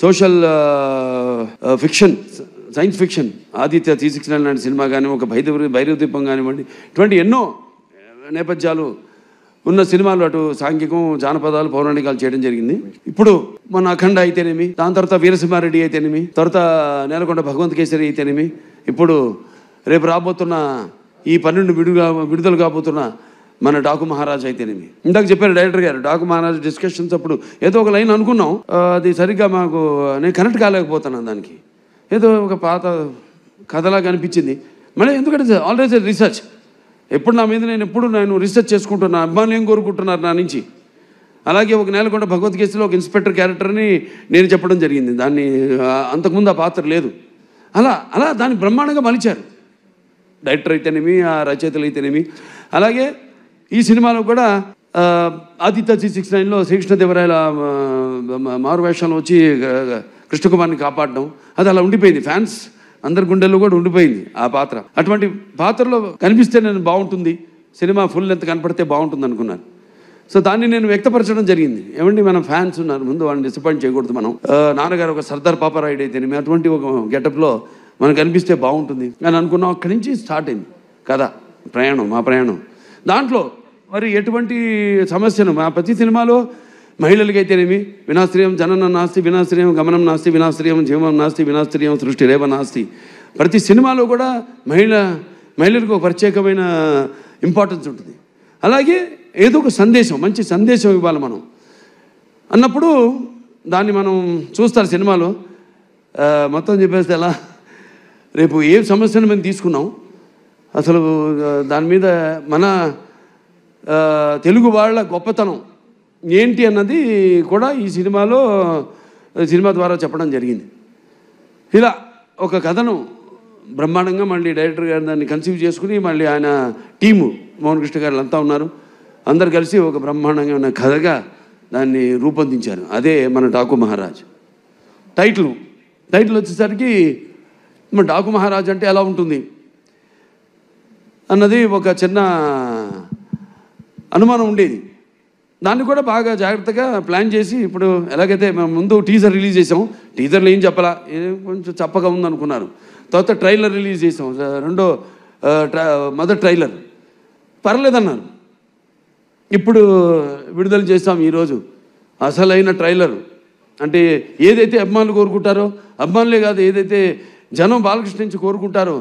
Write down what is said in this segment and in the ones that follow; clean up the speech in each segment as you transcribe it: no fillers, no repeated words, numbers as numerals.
Social fiction, science fiction, Aditya 369 లాంటి cinema కానీ, ఒక భైరవ దీపం కానివ్వండి, ఇటువంటి ఎన్నో నేపథ్యాలు ఉన్న సినిమాలు, అటు సాంఘికం, జానపదాలు, పౌరాణికాలు చేయడం జరిగింది. ఇప్పుడు మన అఖండ అయితేనేమి, దాని తర్వాత వీరసింహారెడ్డి అయితేనేమి, తర్వాత నేలకొండ భగవంత్ కేసరి అయితేనేమి, ఇప్పుడు రేపు రాబోతున్న ఈ 12 విడుదల కాబోతున్న మన డాకు మహారాజ్ అయితేనేమి. ఇందాక చెప్పారు డైరెక్టర్ గారు, డాకు మహారాజ్ డిస్కషన్స్ అప్పుడు ఏదో ఒక లైన్ అనుకున్నాం, అది సరిగ్గా నేను కనెక్ట్ కాలేకపోతున్నాను. దానికి ఏదో ఒక పాత కథలాగా అనిపించింది. మళ్ళీ ఎందుకంటే ఆల్వేస్ రీసెర్చ్, ఎప్పుడు నా మీద నేను రీసెర్చ్ చేసుకుంటున్నాను, అభిమానులు ఏం కోరుకుంటున్నారు నా నుంచి. అలాగే ఒక నేలకొండ భగవత్ కేసులో ఒక ఇన్స్పెక్టర్ క్యారెక్టర్ని నేను చెప్పడం జరిగింది. దాన్ని అంతకుముందు ఆ పాత్ర లేదు. అలా దాన్ని బ్రహ్మాండంగా మలిచారు డైరెక్టర్ అయితేనేమి, ఆ రచయితలు అయితేనేమి. అలాగే ఈ సినిమాలో కూడా ఆదిత్య 369లో శ్రీకృష్ణదేవరాయల మారువేషంలో వచ్చి కృష్ణకుమార్ని కాపాడడం, అది అలా ఉండిపోయింది. ఫ్యాన్స్ అందరి గుండెల్లో కూడా ఉండిపోయింది ఆ పాత్ర. అటువంటి పాత్రలో కనిపిస్తే నేను బాగుంటుంది, సినిమా ఫుల్ లెంత్ కనపడితే బాగుంటుంది అనుకున్నాను. సో దాన్ని నేను వ్యక్తపరచడం జరిగింది. ఏమండి, మన ఫ్యాన్స్ ఉన్నారు, ముందు వాళ్ళని డిసప్పాయింట్ చేయకూడదు. మనం నాన్నగారు ఒక సర్దార్ పాపారాయుడు అయితేనేమి, అటువంటి ఒక గెటప్లో మనకు కనిపిస్తే బాగుంటుంది అని అనుకున్నాం. అక్కడి నుంచి స్టార్ట్ అయింది కదా మా ప్రయాణం. దాంట్లో మరి ఎటువంటి సమస్యను మా ప్రతి సినిమాలో మహిళలకి అయితేనేమి, వినాశ్రయం జననం నాస్తి, వినాశ్రయం గమనం నాస్తి, వినాశ్రయం జీవం నాస్తి, వినాశ్రయం సృష్టి రేవ నాస్తి. ప్రతి సినిమాలో కూడా మహిళలకు ఒక ప్రత్యేకమైన ఇంపార్టెన్స్ ఉంటుంది. అలాగే ఏదో ఒక సందేశం, మంచి సందేశం ఇవ్వాలి మనం అన్నప్పుడు దాన్ని మనం చూస్తారు సినిమాలో. మొత్తం చెప్పేస్తే ఎలా, రేపు ఏ సమస్యను మేము తీసుకున్నాం, అసలు దాని మీద మన తెలుగు వాళ్ళ గొప్పతనం ఏంటి అన్నది కూడా ఈ సినిమా ద్వారా చెప్పడం జరిగింది. ఇలా ఒక కథను బ్రహ్మాండంగా మళ్ళీ డైరెక్టర్ గారు దాన్ని కన్సీవ్ చేసుకుని, మళ్ళీ ఆయన టీము మోహన్ కృష్ణ గారు అంతా ఉన్నారు, అందరు కలిసి ఒక బ్రహ్మాండంగా ఉన్న కథగా దాన్ని రూపొందించారు. అదే మన డాకు మహారాజ్. టైటిల్ వచ్చేసరికి మన డాకు మహారాజ్ అంటే ఎలా ఉంటుంది అన్నది ఒక చిన్న అనుమానం ఉండేది. దాన్ని కూడా బాగా జాగ్రత్తగా ప్లాన్ చేసి, ఇప్పుడు ఎలాగైతే మేము ముందు టీజర్ రిలీజ్ చేసాం, టీజర్లో ఏం చెప్పాలా, కొంచెం చప్పగా ఉందనుకున్నారు. తర్వాత ట్రైలర్ రిలీజ్ చేసాం, మొదటి ట్రైలర్ పర్లేదన్నారు. ఇప్పుడు విడుదల చేస్తాం ఈరోజు అసలైన ట్రైలర్. అంటే ఏదైతే అభిమానులు కోరుకుంటారో, అభిమానులే కాదు, ఏదైతే జనం బాలకృష్ణ నుంచి కోరుకుంటారో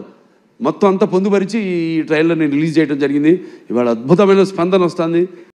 మొత్తం అంతా పొందుపరిచి ఈ ట్రైలర్ని రిలీజ్ చేయడం జరిగింది. ఇవాళ అద్భుతమైన స్పందన వస్తుంది.